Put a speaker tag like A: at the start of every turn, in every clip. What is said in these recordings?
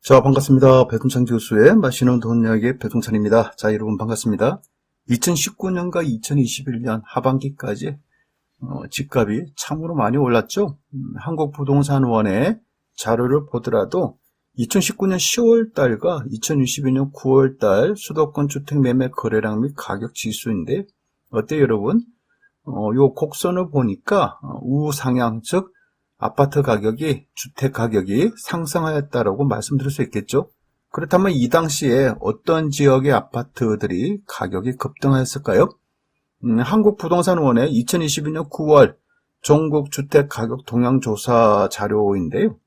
A: 자, 반갑습니다. 배동찬 교수의 맛있는 돈 이야기 배동찬입니다. 자, 여러분 반갑습니다. 2019년과 2021년 하반기까지 집값이 참으로 많이 올랐죠. 한국부동산원의 자료를 보더라도 2019년 10월 달과 2022년 9월 달 수도권 주택 매매 거래량 및 가격 지수인데 어때요, 여러분? 요 곡선을 보니까 우상향, 즉 아파트 가격이, 주택 가격이 상승하였다라고 말씀드릴 수 있겠죠. 그렇다면 이 당시에 어떤 지역의 아파트들이 가격이 급등하였을까요? 한국부동산원의 2022년 9월 전국 주택 가격 동향 조사 자료인데요.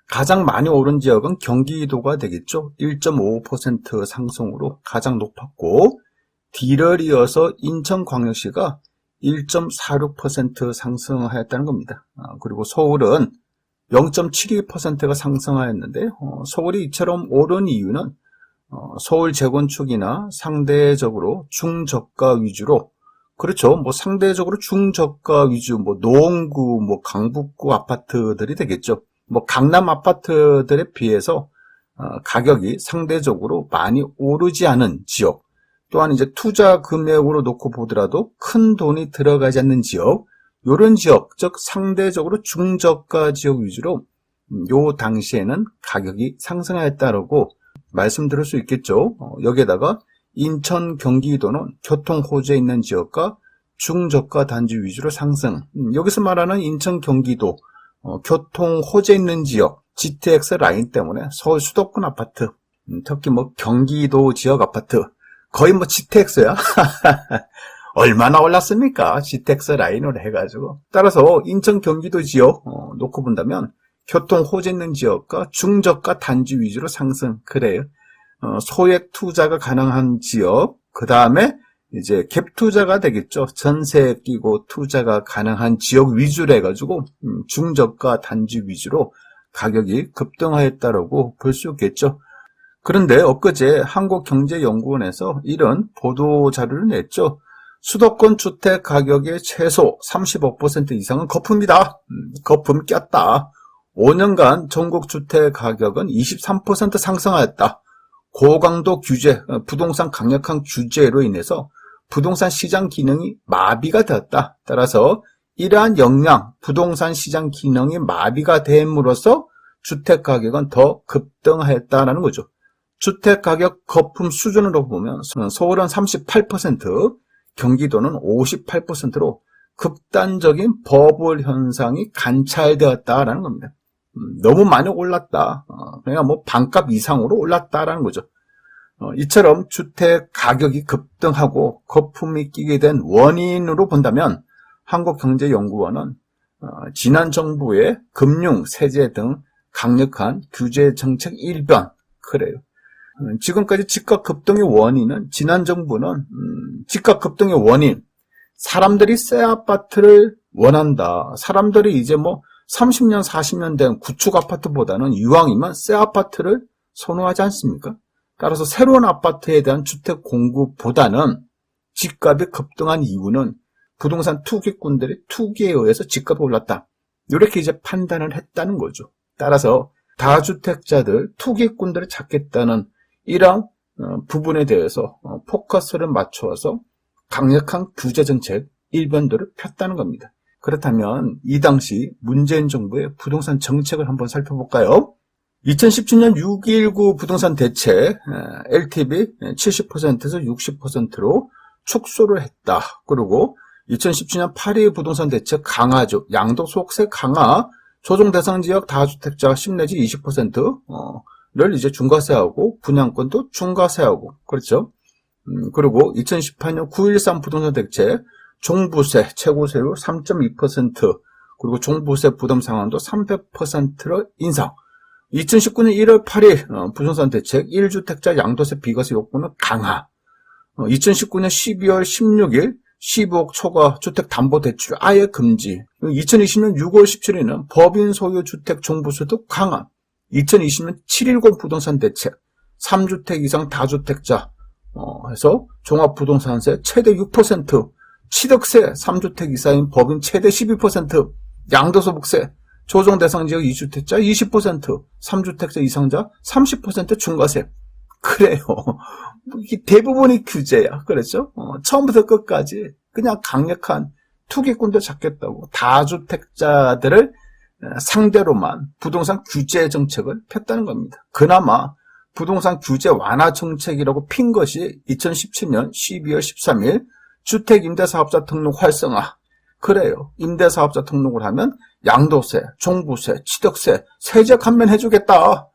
A: 가장 많이 오른 지역은 경기도가 되겠죠. 1.55% 상승으로 가장 높았고, 뒤를 이어서 인천광역시가 1.46% 상승하였다는 겁니다. 그리고 서울은 0.72%가 상승하였는데 서울이 이처럼 오른 이유는 서울 재건축이나 상대적으로 중저가 위주로, 그렇죠. 뭐 상대적으로 중저가 위주, 뭐 노원구, 뭐 강북구 아파트들이 되겠죠. 뭐 강남 아파트들에 비해서 가격이 상대적으로 많이 오르지 않은 지역, 또한 이제 투자 금액으로 놓고 보더라도 큰 돈이 들어가지 않는 지역, 이런 지역, 즉 상대적으로 중저가 지역 위주로 요 당시에는 가격이 상승하였다라고 말씀드릴 수 있겠죠. 여기에다가 인천, 경기도는 교통 호재에 있는 지역과 중저가 단지 위주로 상승. 여기서 말하는 인천, 경기도 교통 호재 있는 지역, GTX 라인 때문에 서울 수도권 아파트, 특히 뭐 경기도 지역 아파트 거의 뭐 GTX야. 얼마나 올랐습니까? GTX 라인으로 해가지고. 따라서 인천 경기도 지역 놓고 본다면 교통 호재 있는 지역과 중저가 단지 위주로 상승. 그래요. 소액 투자가 가능한 지역, 그 다음에 이제 갭 투자가 되겠죠. 전세 끼고 투자가 가능한 지역 위주로 해가지고 중저가 단지 위주로 가격이 급등하였다라고 볼 수 있겠죠. 그런데 엊그제 한국경제연구원에서 이런 보도 자료를 냈죠. 수도권 주택 가격의 최소 35% 이상은 거품이다. 거품 꼈다. 5년간 전국 주택 가격은 23% 상승하였다. 고강도 규제, 부동산 강력한 규제로 인해서 부동산 시장 기능이 마비가 되었다. 따라서 이러한 영향, 부동산 시장 기능이 마비가 됨으로써 주택 가격은 더 급등하였다는 거죠. 주택가격 거품 수준으로 보면 서울은 38%, 경기도는 58%로 극단적인 버블 현상이 관찰되었다라는 겁니다. 너무 많이 올랐다. 그러니까 뭐 반값 이상으로 올랐다라는 거죠. 이처럼 주택 가격이 급등하고 거품이 끼게 된 원인으로 본다면 한국경제연구원은 지난 정부의 금융, 세제 등 강력한 규제 정책 일변, 그래요. 지금까지 집값 급등의 원인은, 지난 정부는 집값 급등의 원인, 사람들이 새 아파트를 원한다. 사람들이 이제 뭐 30년, 40년 된 구축 아파트보다는 이왕이면 새 아파트를 선호하지 않습니까? 따라서 새로운 아파트에 대한 주택 공급보다는 집값이 급등한 이유는 부동산 투기꾼들의 투기에 의해서 집값이 올랐다. 이렇게 이제 판단을 했다는 거죠. 따라서 다주택자들, 투기꾼들을 찾겠다는 이러한 부분에 대해서 포커스를 맞추어서 강력한 규제정책 일변도를 폈다는 겁니다. 그렇다면 이 당시 문재인 정부의 부동산 정책을 한번 살펴볼까요? 2017년 6.19 부동산 대책 LTV 70%에서 60%로 축소를 했다. 그리고 2017년 8.2 부동산 대책 강화죠. 양도소득세 강화, 조정 대상 지역 다주택자 10 내지 20%를 이제 중과세하고 분양권도 중과세하고, 그렇죠. 그리고 2018년 9.13 부동산 대책 종부세 최고세율 3.2%, 그리고 종부세 부담 상한도 300%로 인상. 2019년 1월 8일 부동산 대책 1주택자 양도세 비과세 요건을 강화. 2019년 12월 16일 15억 초과 주택담보대출 아예 금지. 2020년 6월 17일은 법인 소유 주택 종부세도 강화. 2020년 7.10 부동산 대책 3주택 이상 다주택자 해서 종합부동산세 최대 6%, 취득세 3주택 이상인 법인 최대 12%, 양도소득세 조정 대상 지역 2주택자 20%, 3주택자 이상자 30% 중과세. 그래요. 이게 대부분이 규제야. 그랬죠? 처음부터 끝까지 그냥 강력한 투기꾼들 잡겠다고 다주택자들을 상대로만 부동산 규제 정책을 폈다는 겁니다. 그나마 부동산 규제 완화 정책이라고 핀 것이 2017년 12월 13일 주택임대사업자 등록 활성화. 그래요. 임대사업자 등록을 하면 양도세, 종부세, 취득세, 세제 감면해주겠다.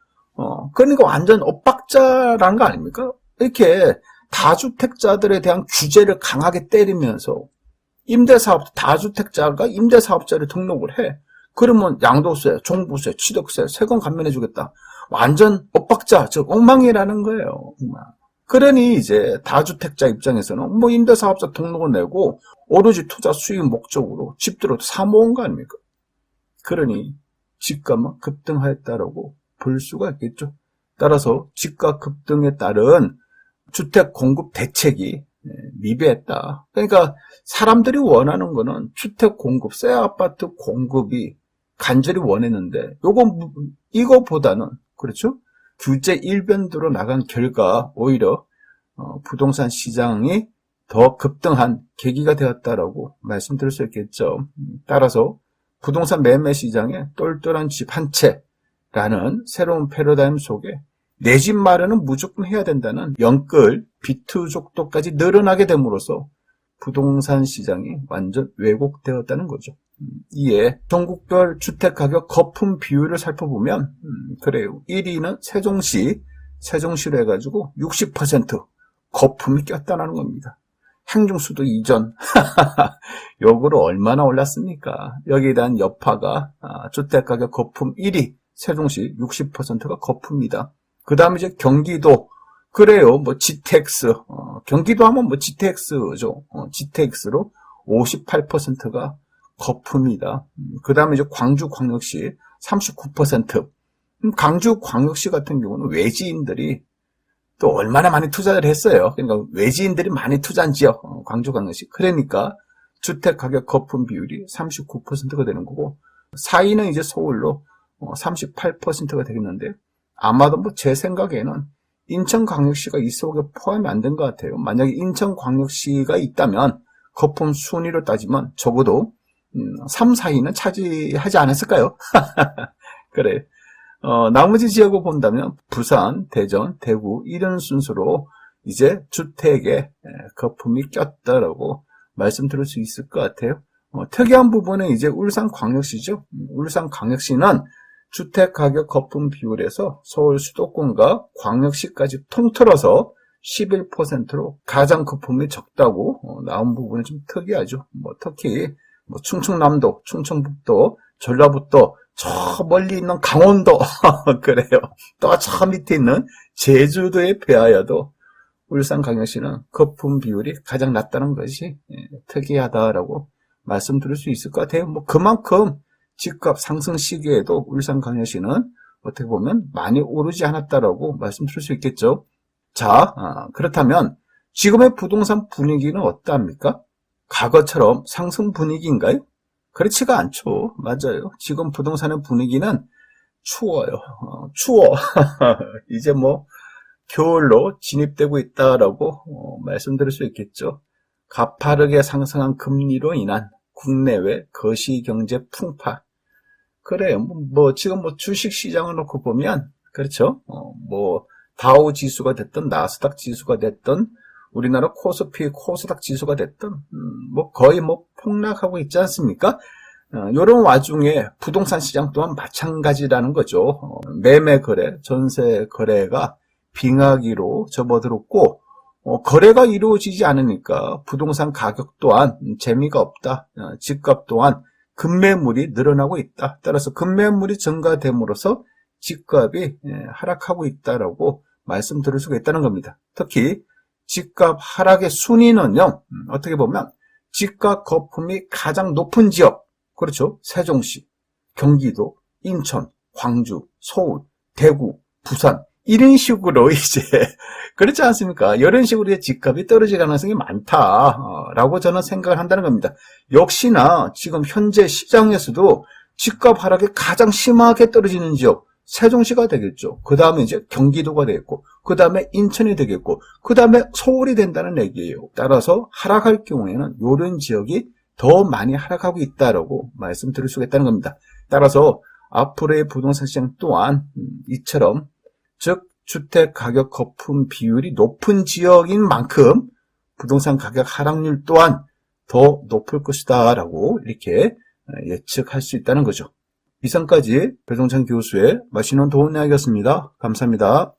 A: 그러니까 완전 엇박자라는 거 아닙니까? 이렇게 다주택자들에 대한 규제를 강하게 때리면서 다주택자가 임대사업자를 등록을 해. 그러면 양도세, 종부세, 취득세, 세금 감면해주겠다. 완전 엇박자, 즉 엉망이라는 거예요. 그러니 이제 다주택자 입장에서는 뭐 임대사업자 등록을 내고 오로지 투자 수익 목적으로 집들을 사모은 거 아닙니까? 그러니 집값만 급등하였다라고 볼 수가 있겠죠. 따라서 집값 급등에 따른 주택 공급 대책이 미비했다. 그러니까 사람들이 원하는 거는 주택 공급, 새 아파트 공급이 간절히 원했는데 이거보다는 그렇죠? 규제 일변도로 나간 결과 오히려 부동산 시장이 더 급등한 계기가 되었다라고 말씀드릴 수 있겠죠. 따라서 부동산 매매 시장에 똘똘한 집 한 채라는 새로운 패러다임 속에 내 집 마련은 무조건 해야 된다는 영끌 비투족도까지 늘어나게 됨으로써 부동산 시장이 완전 왜곡되었다는 거죠. 이에 전국별 주택가격 거품 비율을 살펴보면 그래요. 1위는 세종시로 해가지고 60% 거품이 꼈다는 겁니다. 행중수도 이전 요거로 얼마나 올랐습니까? 여기에 대한 여파가 주택가격 거품 1위 세종시 60%가 거품이다. 그 다음에 이제 경기도 그래요. 뭐 GTX 경기도 하면 뭐 GTX죠. GTX로 58%가 거품이다. 그 다음에 이제 광주광역시 39%. 광주광역시 같은 경우는 외지인들이 또 얼마나 많이 투자를 했어요. 그러니까 외지인들이 많이 투자한 지역, 광주광역시. 그러니까 주택가격 거품 비율이 39%가 되는 거고, 4위는 이제 서울로 38%가 되겠는데, 아마도 뭐 제 생각에는 인천광역시가 이 속에 포함이 안 된 것 같아요. 만약에 인천광역시가 있다면 거품 순위로 따지면 적어도 3, 4위는 차지하지 않았을까요? 그래. 나머지 지역을 본다면 부산, 대전, 대구 이런 순서로 이제 주택에 거품이 꼈다라고 말씀드릴 수 있을 것 같아요. 특이한 부분은 이제 울산광역시죠. 울산광역시는 주택가격 거품 비율에서 서울 수도권과 광역시까지 통틀어서 11%로 가장 거품이 적다고 나온 부분이 좀 특이하죠. 특히 충청남도, 충청북도, 전라북도, 저 멀리 있는 강원도 그래요. 또 저 밑에 있는 제주도에 비하여도 울산광역시는 거품 비율이 가장 낮다는 것이 특이하다라고 말씀드릴 수 있을 것 같아요. 그만큼 집값 상승 시기에도 울산광역시는 어떻게 보면 많이 오르지 않았다라고 말씀드릴 수 있겠죠. 자, 그렇다면 지금의 부동산 분위기는 어떠합니까? 과거처럼 상승 분위기인가요? 그렇지가 않죠. 맞아요. 지금 부동산의 분위기는 추워요. 추워. 이제 겨울로 진입되고 있다라고 말씀드릴 수 있겠죠. 가파르게 상승한 금리로 인한 국내외 거시경제 풍파. 그래요. 지금 주식 시장을 놓고 보면, 그렇죠. 다우 지수가 됐든, 나스닥 지수가 됐든, 우리나라 코스피, 코스닥 지수가 됐든, 거의 폭락하고 있지 않습니까? 이런 와중에 부동산 시장 또한 마찬가지라는 거죠. 매매 거래, 전세 거래가 빙하기로 접어들었고, 거래가 이루어지지 않으니까 부동산 가격 또한 재미가 없다. 집값 또한 급매물이 늘어나고 있다. 따라서 급매물이 증가됨으로써 집값이 하락하고 있다라고 말씀드릴 수가 있다는 겁니다. 특히 집값 하락의 순위는요, 어떻게 보면 집값 거품이 가장 높은 지역, 그렇죠? 세종시, 경기도, 인천, 광주, 서울, 대구, 부산 이런 식으로 이제 그렇지 않습니까? 이런 식으로 이제 집값이 떨어질 가능성이 많다라고 저는 생각을 한다는 겁니다. 역시나 지금 현재 시장에서도 집값 하락이 가장 심하게 떨어지는 지역 세종시가 되겠죠. 그 다음에 이제 경기도가 되겠고, 그 다음에 인천이 되겠고, 그 다음에 서울이 된다는 얘기예요. 따라서 하락할 경우에는 이런 지역이 더 많이 하락하고 있다라고 말씀드릴 수가 있다는 겁니다. 따라서 앞으로의 부동산 시장 또한 이처럼 즉 주택 가격 거품 비율이 높은 지역인 만큼 부동산 가격 하락률 또한 더 높을 것이다 라고 이렇게 예측할 수 있다는 거죠. 이상까지 배종찬 교수의 맛있는 도움 이야기였습니다. 감사합니다.